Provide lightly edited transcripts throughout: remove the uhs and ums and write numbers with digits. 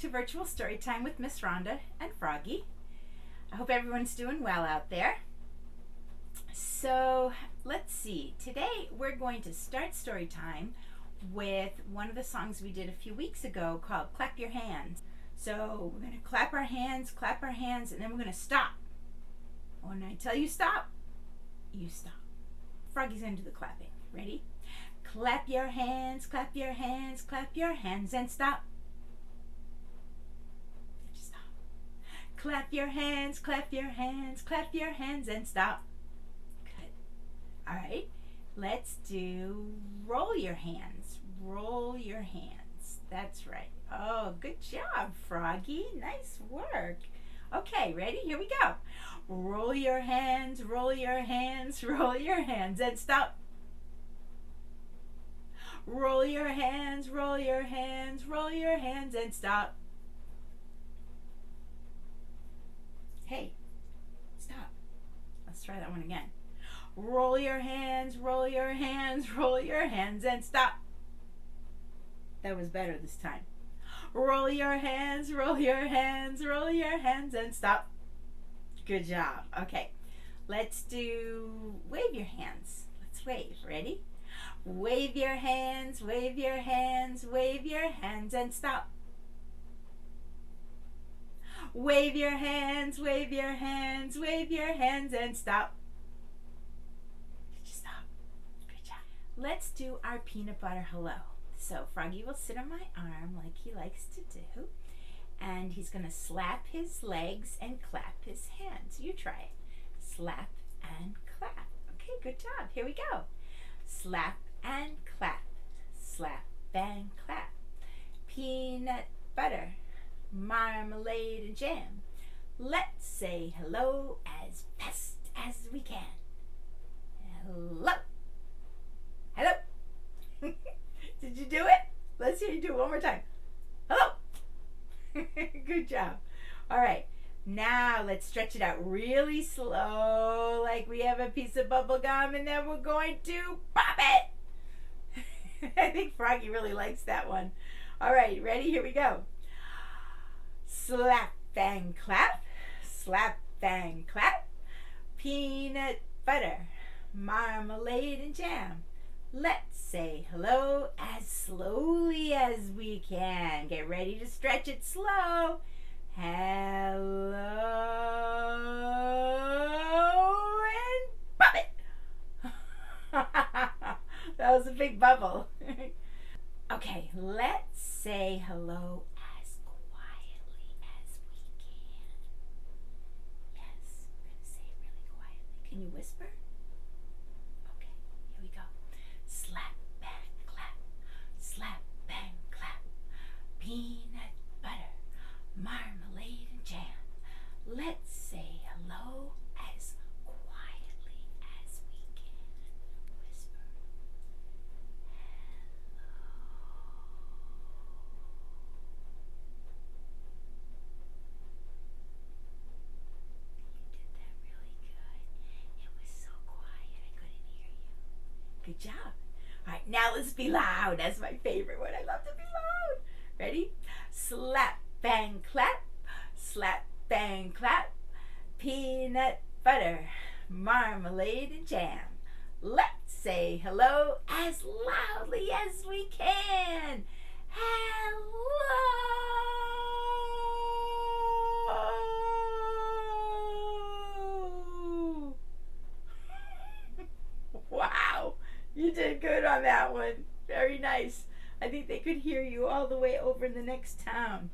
to Virtual Storytime with Miss Rhonda and Froggy. I hope everyone's doing well out there. So let's see. Today we're going to start Storytime with one of the songs we did a few weeks ago called Clap Your Hands. So we're going to clap our hands, and then we're going to stop. When I tell you stop, you stop. Froggy's going to do the clapping. Ready? Clap your hands, clap your hands, clap your hands, and stop. Just stop. Clap your hands, clap your hands, clap your hands, and stop. Good. All right. Let's do roll your hands. Roll your hands. That's right. Oh, good job, Froggy. Nice work. Okay, ready? Here we go. Roll your hands, roll your hands, roll your hands, and stop. Roll your hands, roll your hands, roll your hands, and stop. Hey, stop. Let's try that one again. Roll your hands, roll your hands, roll your hands, and stop. That was better this time. Roll your hands, roll your hands, roll your hands, and stop. Good job. Okay, let's do wave your hands. Let's wave. Ready? Wave your hands, wave your hands, wave your hands, and stop. Wave your hands, wave your hands, wave your hands, and stop. Did you stop? Good job. Let's do our peanut butter hello. So Froggy will sit on my arm like he likes to do, and he's going to slap his legs and clap his hands. You try it. Slap and clap. Okay, good job. Here we go. Slap and clap. Slap and clap. Peanut butter, marmalade, and jam. Let's say hello as fast as we can. Hello. Hello. Did you do it? Let's hear you do it one more time. Hello. Good job. All right. Now let's stretch it out really slow, like we have a piece of bubble gum, and then we're going to pop it. I think Froggy really likes that one. All right, ready? Here we go. Slap, bang, clap. Slap, bang, clap. Peanut butter, marmalade, and jam. Let's say hello as slowly as we can. Get ready to stretch it slow. Hello, and pop it. That was a big bubble. Okay, let's say hello as quietly as we can. Yes, we're going to say it really quietly. Can you whisper? Okay, here we go. Slap, bang, clap. Slap, bang, clap. Peanut butter, marmalade, and jam. Let's say hello as quietly as we can. Whisper. Hello. You did that really good. It was so quiet I couldn't hear you. Good job. All right, now let's be loud. That's my favorite one. I love to be loud. Ready? Slap, bang, clap. Slap, bang, clap. Peanut butter, marmalade, and jam. Let's say hello as loudly as we can. Hello. Wow, you did good on that one. Very nice. I think they could hear you all the way over in the next town.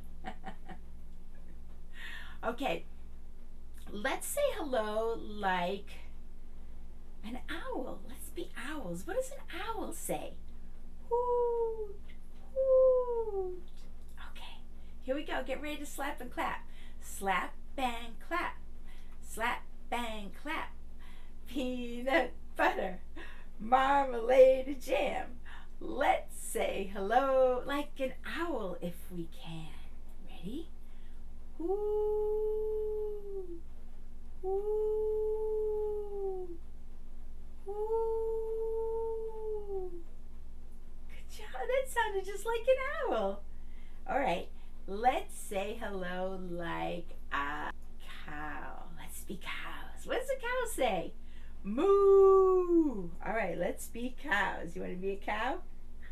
Okay, let's say hello like an owl. Let's be owls. What does an owl say? Hoot, hoot. Okay, here we go. Get ready to slap and clap. Slap, bang, clap. Slap, bang, clap. Peanut butter, marmalade, and jam. Let's say hello like an owl if we can. Ready? Ooh, ooh, ooh. Good job. That sounded just like an owl. All right. Let's say hello like a cow. Let's be cows. What does a cow say? Moo! All right, let's be cows. You want to be a cow?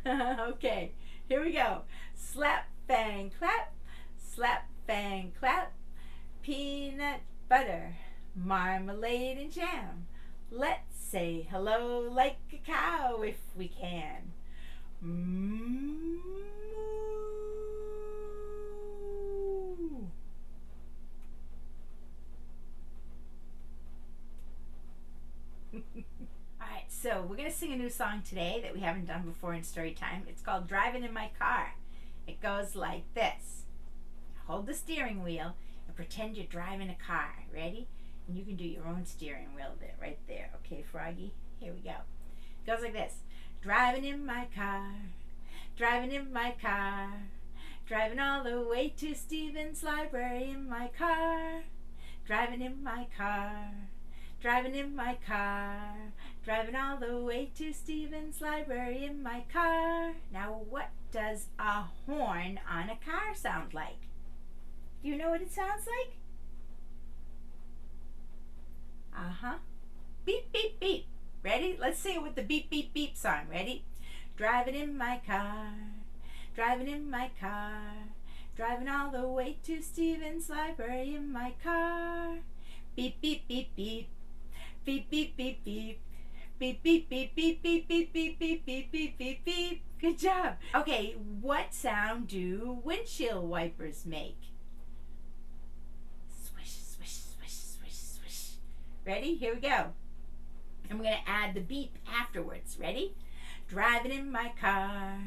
Okay, here we go. Slap, bang, clap. Slap, bang, clap. Peanut butter, marmalade, and jam. Let's say hello like a cow if we can. Moo. Alright, so we're going to sing a new song today that we haven't done before in Storytime. It's called Driving in My Car. It goes like this. Hold the steering wheel and pretend you're driving a car. Ready? And you can do your own steering wheel bit right there. Okay, Froggy? Here we go. It goes like this. Driving in my car, driving in my car, driving all the way to Stephen's library in my car, driving in my car, driving in my car, driving all the way to Stephen's library in my car. Now what does a horn on a car sound like? Do you know what it sounds like? Uh-huh. Beep, beep, beep. Ready? Let's sing it with the beep, beep, beep song. Ready? Driving in my car, driving in my car, driving all the way to Stephen's library in my car. Beep, beep, beep, beep. Beep, beep, beep, beep. Beep, beep, beep, beep, beep, beep, beep, beep, beep, beep, beep, beep. Good job. Okay, what sound do windshield wipers make? Swish, swish, swish, swish, swish. Ready? Here we go. And we're going to add the beep afterwards. Ready? Driving in my car,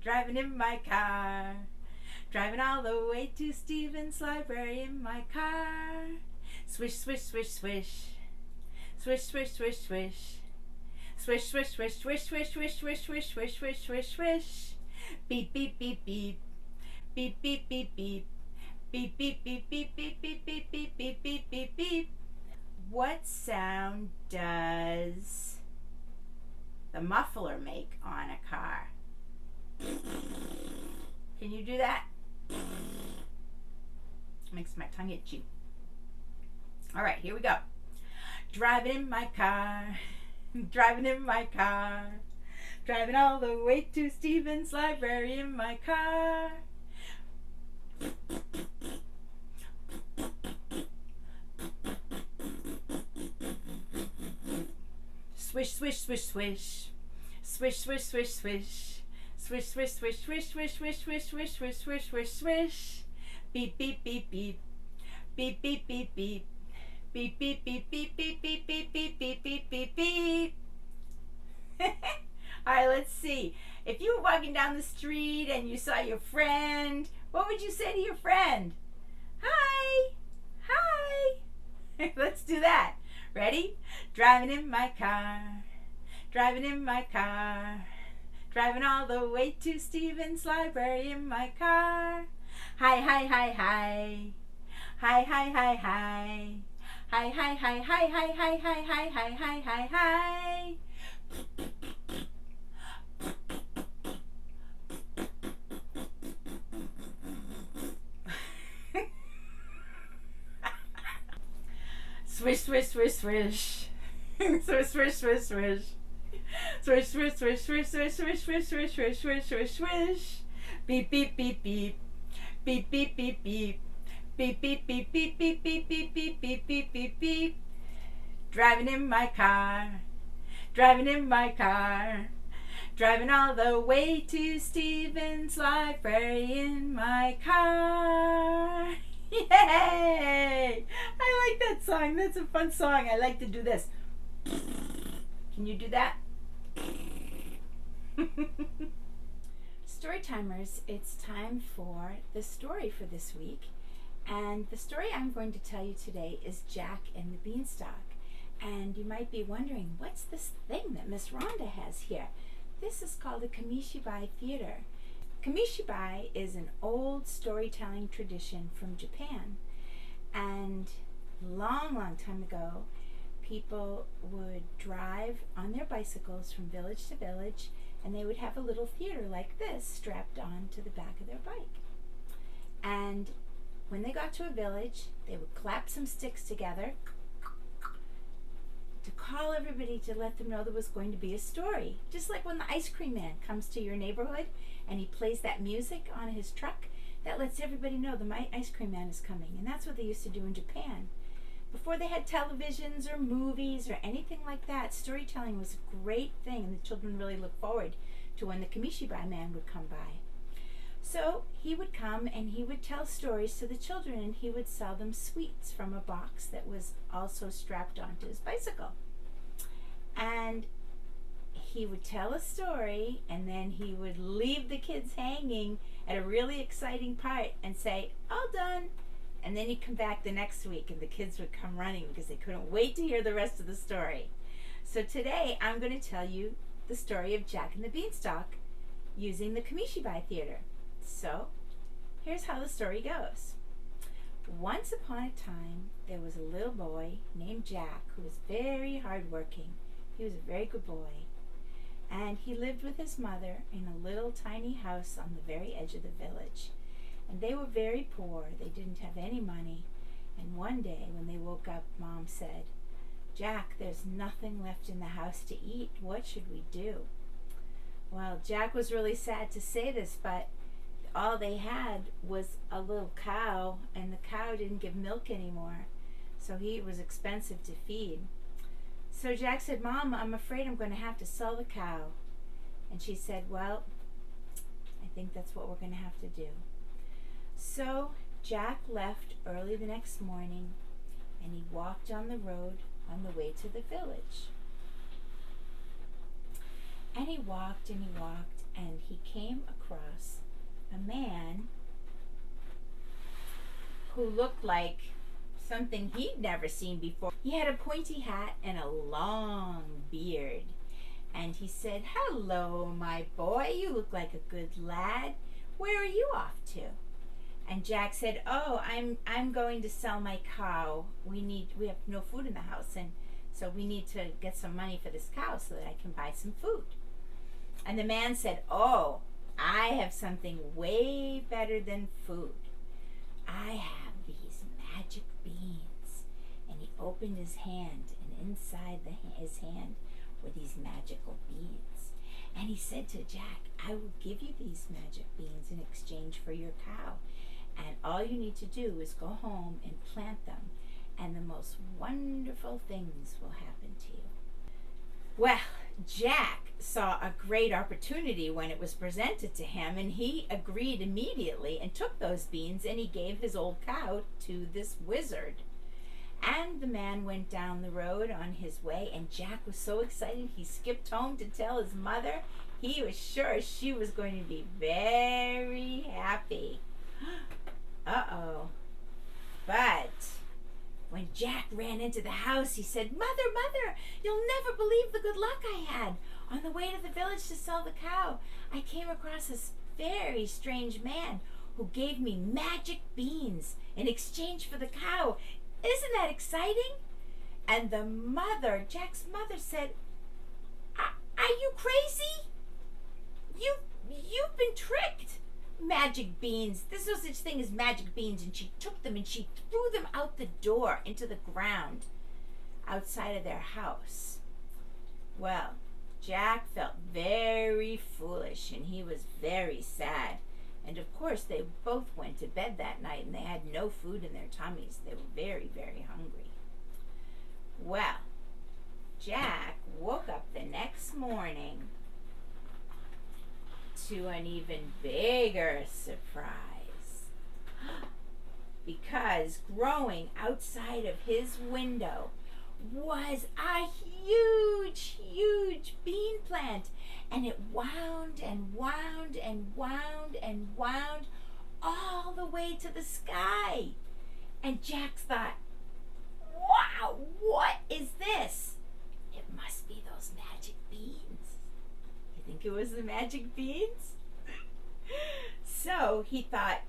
driving in my car, driving all the way to Stephen's library in my car. Swish, swish, swish, swish. Swish, swish, swish, swish. Swish, swish, swish, swish, swish, swish, swish, swish, swish, swish, swish, swish. Beep, beep, beep, beep. Beep, beep, beep, beep. Beep, beep, beep, beep, beep, beep, beep, beep, beep, beep, beep, beep. What sound does the muffler make on a car? Can you do that? Makes my tongue itchy. All right, here we go. Driving in my car, driving in my car, driving all the way to Stephen's library in my car. Swish, swish, swish, swish. Swish, swish, swish, swish. Swish, swish, swish, swish, swish, swish, swish, swish, swish, swish, swish, swish. Beep, beep, beep, beep. Beep, beep, beep, beep. Beep, beep, beep, beep, beep, beep, beep, beep, beep, beep, beep, beep. All right, let's see. If you were walking down the street and you saw your friend, what would you say to your friend? Hi. Hi. Let's do that. Ready? Driving in my car, driving in my car, driving all the way to Stephen's library in my car. Hi, hi, hi, hi. Hi, hi, hi, hi. Hi, hi, hi, hi, hi, hi, hi, hi, hi, hi, hi, hi. Swish, swish, swish, swish. Swish, swish, swish, swish. Swish, swish, swish, swish, swish, swish, swish, swish, swish, swish, swish, swish. Beep, beep, beep, beep. Beep, beep, beep, beep. Beep, beep, beep, beep, beep, beep, beep, beep, beep, beep, beep, beep. Driving in my car, driving in my car, driving all the way to Stephen's library in my car. Yay! I like that song. That's a fun song. I like to do this. Can you do that? Storytimers, it's time for the story for this week. And the story I'm going to tell you today is Jack and the Beanstalk. And you might be wondering, what's this thing that Miss Rhonda has here? This is called the Kamishibai Theater. Kamishibai is an old storytelling tradition from Japan. And long, long time ago, people would drive on their bicycles from village to village, and they would have a little theater like this strapped on to the back of their bike. And when they got to a village, they would clap some sticks together to call everybody to let them know there was going to be a story. Just like when the ice cream man comes to your neighborhood and he plays that music on his truck, that lets everybody know the ice cream man is coming. And that's what they used to do in Japan. Before they had televisions or movies or anything like that, storytelling was a great thing, and the children really looked forward to when the Kamishibai man would come by. So he would come and he would tell stories to the children, and he would sell them sweets from a box that was also strapped onto his bicycle. And he would tell a story, and then he would leave the kids hanging at a really exciting part and say, "All done." And then he'd come back the next week, and the kids would come running because they couldn't wait to hear the rest of the story. So today I'm going to tell you the story of Jack and the Beanstalk using the Kamishibai Theater. So here's how the story goes. Once upon a time, there was a little boy named Jack who was very hardworking. He was a very good boy. And he lived with his mother in a little tiny house on the very edge of the village. And they were very poor. They didn't have any money. And one day when they woke up, Mom said, "Jack, there's nothing left in the house to eat. What should we do?" Well, Jack was really sad to say this, but all they had was a little cow, and the cow didn't give milk anymore. So it was expensive to feed. So Jack said, "Mom, I'm afraid I'm going to have to sell the cow." And she said, "Well, I think that's what we're going to have to do." So Jack left early the next morning, and he walked on the road on the way to the village. And he walked and he walked, and he came across a man who looked like something he'd never seen before. He had a pointy hat and a long beard. And he said, "Hello, my boy, you look like a good lad. Where are you off to?" And Jack said, "Oh, I'm going to sell my cow. We have no food in the house, and so we need to get some money for this cow so that I can buy some food." And the man said, "Oh, I have something way better than food. I have these magic beans." And he opened his hand, and inside his hand were these magical beans. And he said to Jack, "I will give you these magic beans in exchange for your cow. And all you need to do is go home and plant them, and the most wonderful things will happen to you." Well, Jack saw a great opportunity when it was presented to him, and he agreed immediately and took those beans, and he gave his old cow to this wizard. And the man went down the road on his way, and Jack was so excited he skipped home to tell his mother. He was sure she was going to be very happy. Uh-oh. But when Jack ran into the house, he said, "Mother, Mother, you'll never believe the good luck I had. On the way to the village to sell the cow, I came across this very strange man who gave me magic beans in exchange for the cow. Isn't that exciting?" And the mother, Jack's mother, said, Are you crazy? You've been tricked. Magic beans. There's no such thing as magic beans." And she took them and she threw them out the door into the ground outside of their house. Well, Jack felt very foolish, and he was very sad. And of course, they both went to bed that night, and they had no food in their tummies. They were very, very hungry. Well, Jack woke up the next morning to an even bigger surprise, because growing outside of his window was a huge, huge bean plant, and it wound and wound and wound and wound all the way to the sky. And Jack thought, "Wow, what is this? It must be those magic beans." You think it was the magic beans? So he thought,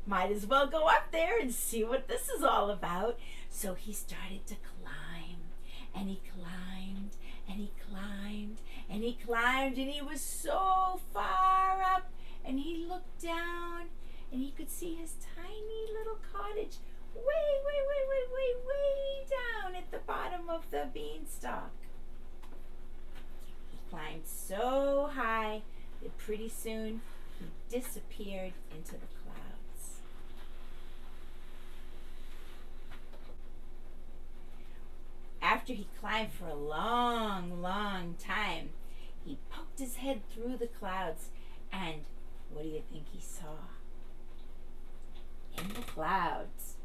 might as well go up there and see what this is all about. So he started to climb, and he climbed, and he climbed, and he climbed, and he was so far up, and he looked down, and he could see his tiny little cottage way down at the bottom of the beanstalk. He climbed so high that pretty soon he disappeared into the clouds. After he climbed for a long time, he poked his head through the clouds, and what do you think he saw? In the clouds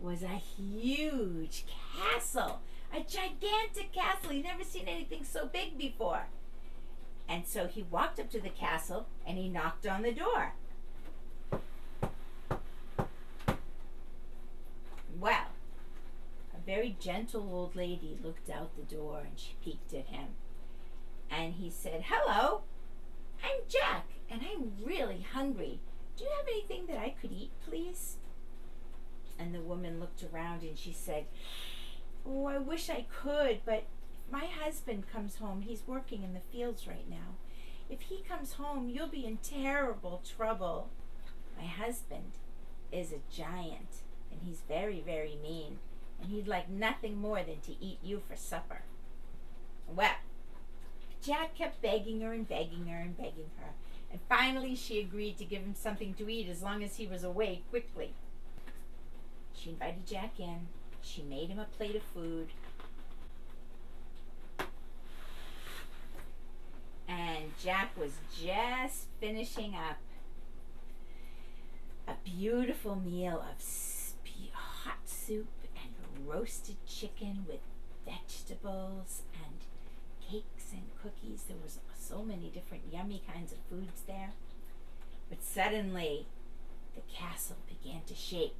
was a huge castle, a gigantic castle. He'd never seen anything so big before. And so he walked up to the castle and he knocked on the door. Well, a very gentle old lady looked out the door and she peeked at him. And he said, "Hello, I'm Jack, and I'm really hungry. Do you have anything that I could eat, please?" And the woman looked around and she said, "Oh, I wish I could, but my husband comes home. He's working in the fields right now. If he comes home, you'll be in terrible trouble. My husband is a giant, and he's very mean, and he'd like nothing more than to eat you for supper." Well, Jack kept begging her, and finally she agreed to give him something to eat as long as he was away quickly. She invited Jack in. She made him a plate of food. And Jack was just finishing up a beautiful meal of hot soup and roasted chicken with vegetables and cakes and cookies. There was so many different yummy kinds of foods there. But suddenly, the castle began to shake.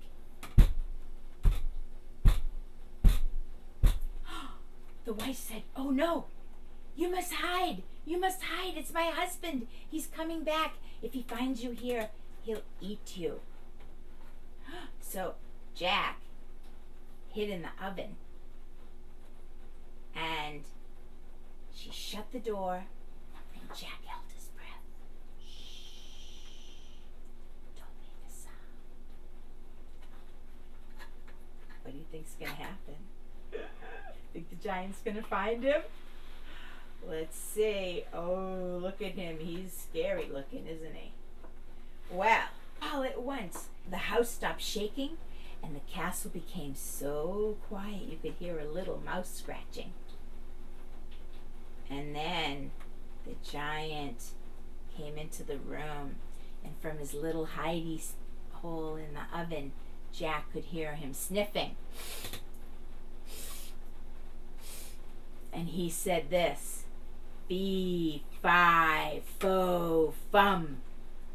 The wife said, "Oh no, you must hide. You must hide. It's my husband. He's coming back. If he finds you here, he'll eat you." So Jack hid in the oven, and she shut the door, and Jack held his breath. Shh, don't make a sound. What do you think's gonna happen? Think the giant's gonna find him? Let's see. Oh, look at him. He's scary looking, isn't he? Well, all at once, the house stopped shaking, and the castle became so quiet you could hear a little mouse scratching. And then the giant came into the room, and from his little hidey hole in the oven, Jack could hear him sniffing. And he said this: "Fee, fi, fo, fum.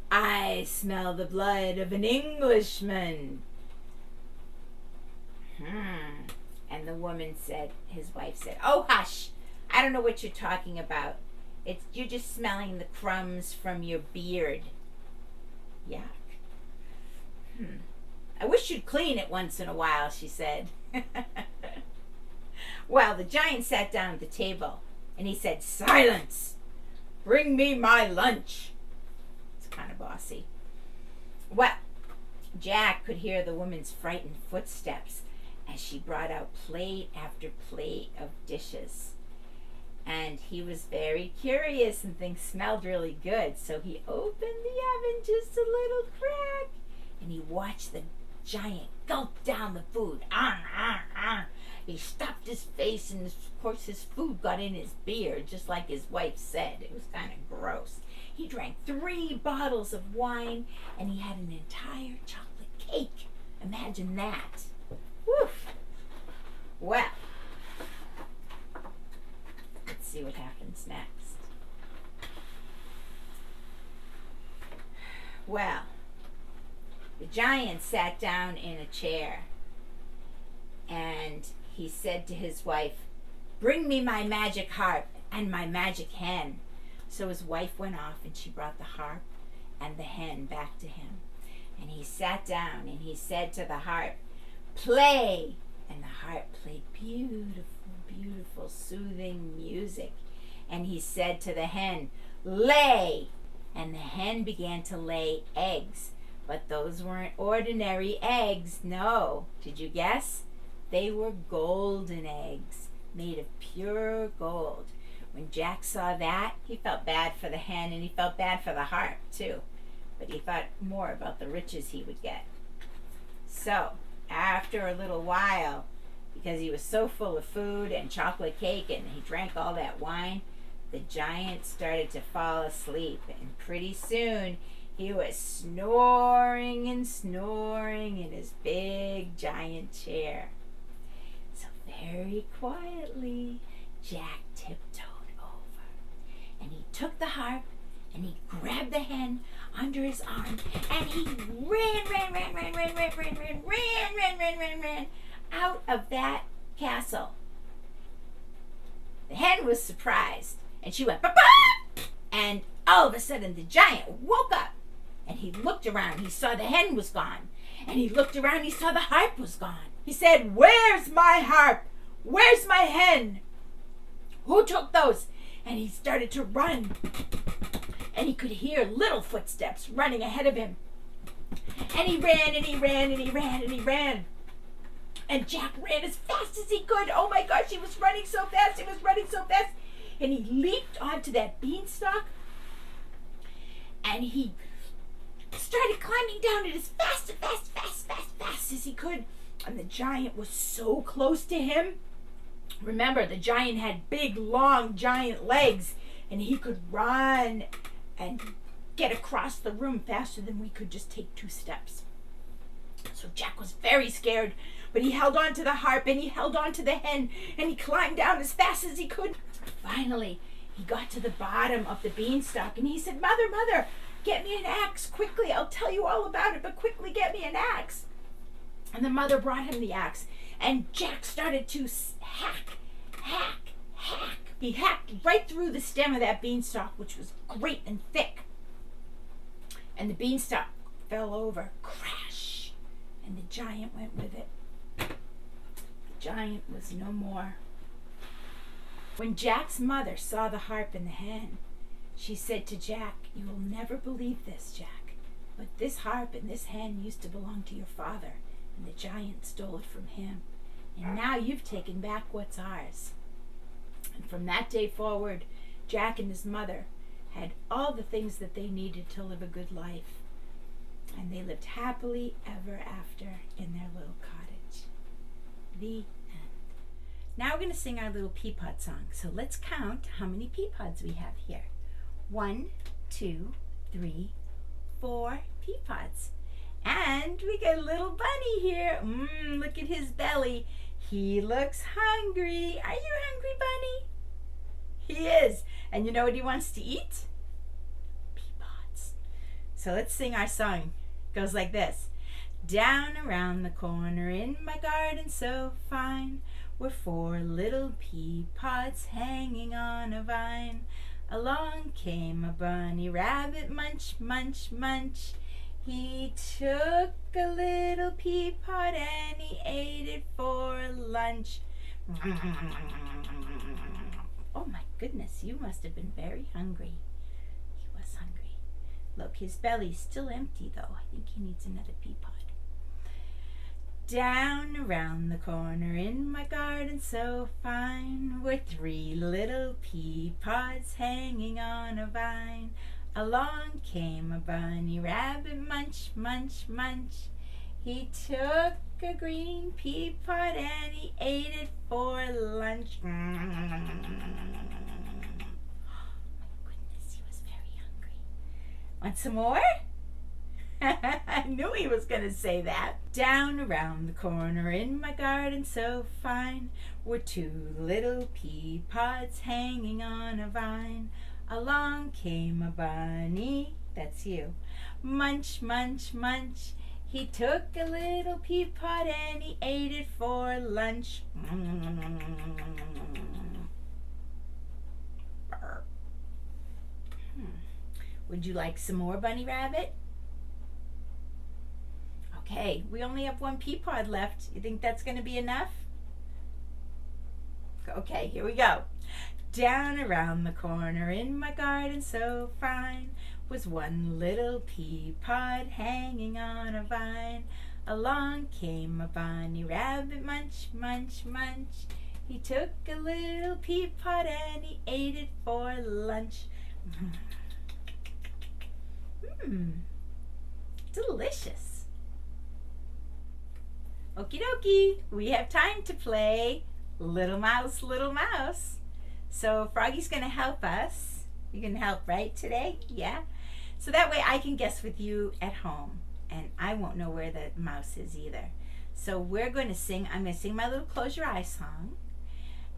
I smell the blood of an Englishman." And the woman said, his wife said, "Oh, hush. I don't know what you're talking about. You're just smelling the crumbs from your beard." Yuck. "I wish you'd clean it once in a while," she said. Well, the giant sat down at the table and he said, "Silence! Bring me my lunch." It's kind of bossy. Well, Jack could hear the woman's frightened footsteps as she brought out plate after plate of dishes. And he was very curious, and things smelled really good, so he opened the oven just a little crack, and he watched the giant gulp down the food. He stuffed his face, and of course his food got in his beard, just like his wife said. It was kind of gross. He drank 3 bottles of wine, and he had an entire chocolate cake. Imagine that. Woof. Well, let's see what happens next. Well, the giant sat down in a chair, and he said to his wife, "Bring me my magic harp and my magic hen." So his wife went off, and she brought the harp and the hen back to him. And he sat down and he said to the harp, "Play!" And the harp played beautiful, soothing music. And he said to the hen, "Lay!" And the hen began to lay eggs. But those weren't ordinary eggs, no. Did you guess? They were golden eggs, made of pure gold. When Jack saw that, he felt bad for the hen and he felt bad for the harp too. But he thought more about the riches he would get. So, after a little while, because he was so full of food and chocolate cake and he drank all that wine, the giant started to fall asleep. And pretty soon, he was snoring and snoring in his big giant chair. So very quietly, Jack tiptoed over, and he took the harp, and he grabbed the hen under his arm, and he ran out of that castle. The hen was surprised, and she went, "Papa!" And all of a sudden, the giant woke up, and he looked around. He saw the hen was gone, and he looked around. He saw the harp was gone. He said, "Where's my harp? Where's my hen? Who took those?" And he started to run, and he could hear little footsteps running ahead of him. And he ran, and he ran, and he ran, and he ran. And Jack ran as fast as he could. Oh my gosh, he was running so fast, he was running so fast. And he leaped onto that beanstalk, and he started climbing down it as fast as he could. And the giant was so close to him. Remember, the giant had big, long, giant legs, and he could run and get across the room faster than we could just take 2 steps. So Jack was very scared, but he held on to the harp, and he held on to the hen, and he climbed down as fast as he could. Finally, he got to the bottom of the beanstalk, and he said, "Mother, Mother, get me an axe, quickly. I'll tell you all about it, but quickly get me an axe." And the mother brought him the axe, and Jack started to hack. He hacked right through the stem of that beanstalk, which was great and thick. And the beanstalk fell over, crash, and the giant went with it. The giant was no more. When Jack's mother saw the harp and the hen, she said to Jack, "You will never believe this, Jack, but this harp and this hen used to belong to your father, and the giant stole it from him. And now you've taken back what's ours." And from that day forward, Jack and his mother had all the things that they needed to live a good life. And they lived happily ever after in their little cottage. The end. Now we're going to sing our little Peapod song. So let's count how many Peapods we have here. 1, 2, 3, 4 Peapods. And we got a little bunny here. Look at his belly. He looks hungry. Are you hungry, bunny? He is. And you know what he wants to eat? Peapods. So let's sing our song. It goes like this. Down around the corner in my garden so fine were 4 little peapods hanging on a vine. Along came a bunny rabbit, munch, munch, munch. He took a little peapod and he ate it for lunch. Oh my goodness, you must have been very hungry. He was hungry. Look, his belly's still empty though. I think he needs another peapod. Down around the corner in my garden so fine were 3 little peapods hanging on a vine. Along came a bunny rabbit, munch, munch, munch. He took a green peapod and he ate it for lunch. Oh my goodness, he was very hungry. Want some more? I knew he was going to say that. Down around the corner in my garden so fine were 2 little peapods hanging on a vine. Along came a bunny, that's you, munch, munch, munch. He took a little peapod and he ate it for lunch. Would you like some more, Bunny Rabbit? Okay, we only have 1 peapod left. You think that's going to be enough? Okay, here we go. Down around the corner in my garden so fine was one little pea pod hanging on a vine. Along came a bunny rabbit, munch, munch, munch. He took a little pea pod and he ate it for lunch. Delicious. Okie dokie, we have time to play Little Mouse, Little Mouse. So Froggy's going to help us. You can help, right, today? Yeah? So that way I can guess with you at home, and I won't know where the mouse is either. So we're going to sing, I'm going to sing my little Close Your Eyes song,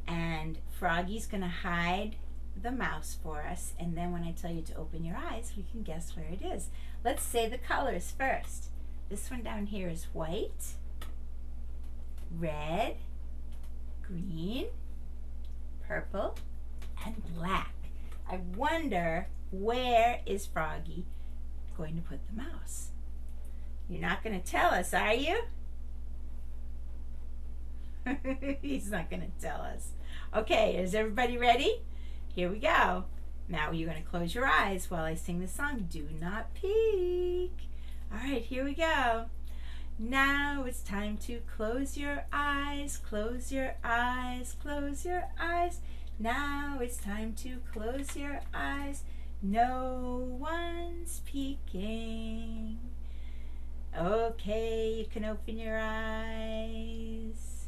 and Froggy's going to hide the mouse for us, and then when I tell you to open your eyes, we can guess where it is. Let's say the colors first. This one down here is white, red, green, purple, and black. I wonder, where is Froggy going to put the mouse? You're not going to tell us, are you? He's not going to tell us. Okay, is everybody ready? Here we go. Now you're going to close your eyes while I sing the song. Do not peek. All right, here we go. Now it's time to close your eyes, close your eyes, close your eyes. Now it's time to close your eyes. No one's peeking. Okay, you can open your eyes.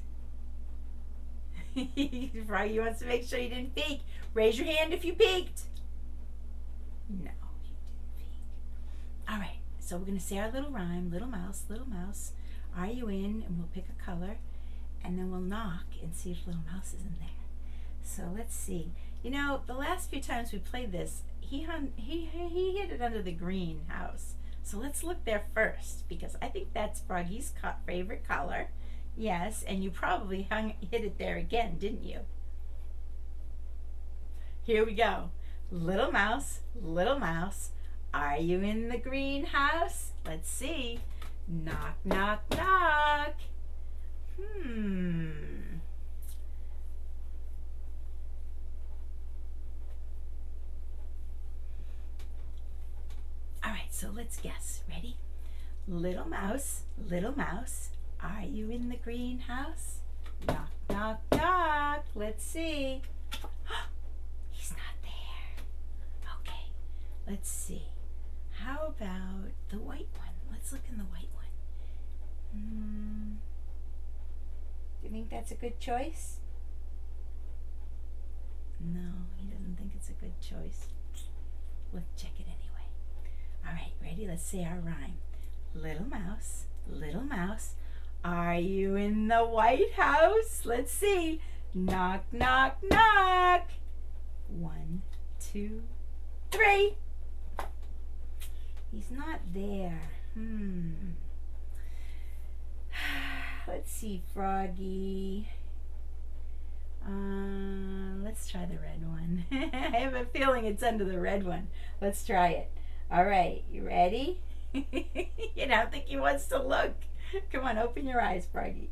Froggy wants to make sure you didn't peek. Raise your hand if you peeked. No, you didn't peek. All right, so we're going to say our little rhyme. Little mouse, are you in? And we'll pick a color, and then we'll knock and see if little mouse is in there. So let's see. You know, the last few times we played this, he hid it under the greenhouse. So let's look there first, because I think that's Froggy's favorite color. Yes, and you probably hid it there again, didn't you? Here we go. Little mouse, are you in the greenhouse? Let's see. Knock, knock, knock. All right, so let's guess. Ready? Little mouse, are you in the greenhouse? Knock, knock, knock. Let's see. He's not there. Okay, let's see. How about the white one? Let's look in the white one. Do you think that's a good choice? No, he doesn't think it's a good choice. Let's check it anyway. All right, ready? Let's say our rhyme. Little mouse, are you in the White House? Let's see. Knock, knock, knock. 1, 2, 3. He's not there. Let's see, Froggy. Let's try the red one. I have a feeling it's under the red one. Let's try it. All right, you ready? You don't think he wants to look. Come on, open your eyes, Froggy.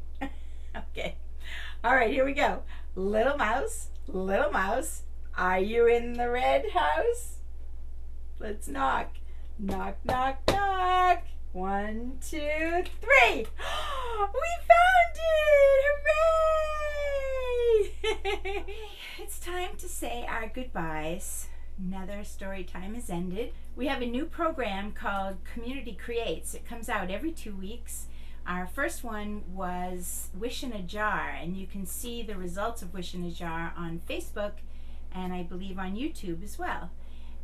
Okay. All right, here we go. Little mouse, are you in the red house? Let's knock. Knock, knock, knock. 1, 2, 3. We found it! Hooray! It's time to say our goodbyes. Another story time has ended. We have a new program called Community Creates. It comes out every 2 weeks. Our first one was Wish in a Jar, and you can see the results of Wish in a Jar on Facebook and I believe on YouTube as well.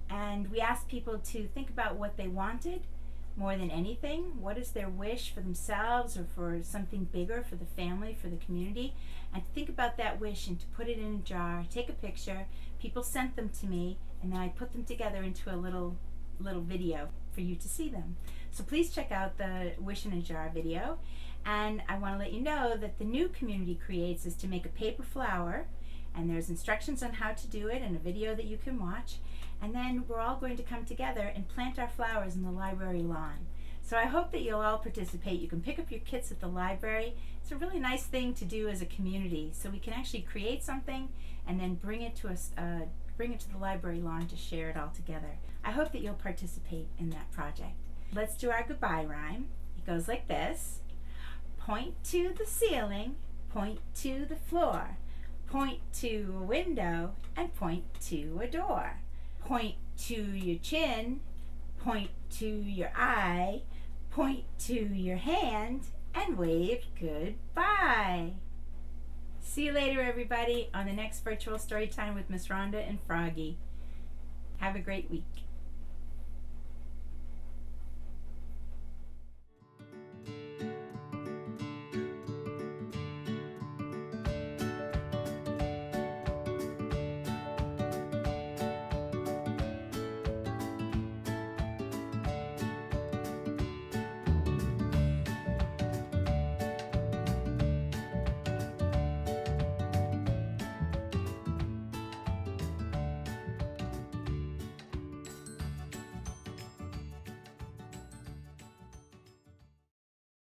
And we asked people to think about what they wanted more than anything. What is their wish for themselves or for something bigger for the family, for the community? And think about that wish and to put it in a jar, take a picture. People sent them to me, and then I put them together into a little video for you to see them. So please check out the Wish in a Jar video. And I want to let you know that the new Community Creates is to make a paper flower, and there's instructions on how to do it and a video that you can watch. And then we're all going to come together and plant our flowers in the library lawn. So I hope that you'll all participate. You can pick up your kits at the library. It's a really nice thing to do as a community, so we can actually create something and then bring it to a bring it to the library lawn to share it all together. I hope that you'll participate in that project. Let's do our goodbye rhyme. It goes like this. Point to the ceiling, point to the floor, point to a window, and point to a door. Point to your chin, point to your eye, point to your hand, and wave goodbye. See you later, everybody, on the next virtual story time with Miss Rhonda and Froggy. Have a great week.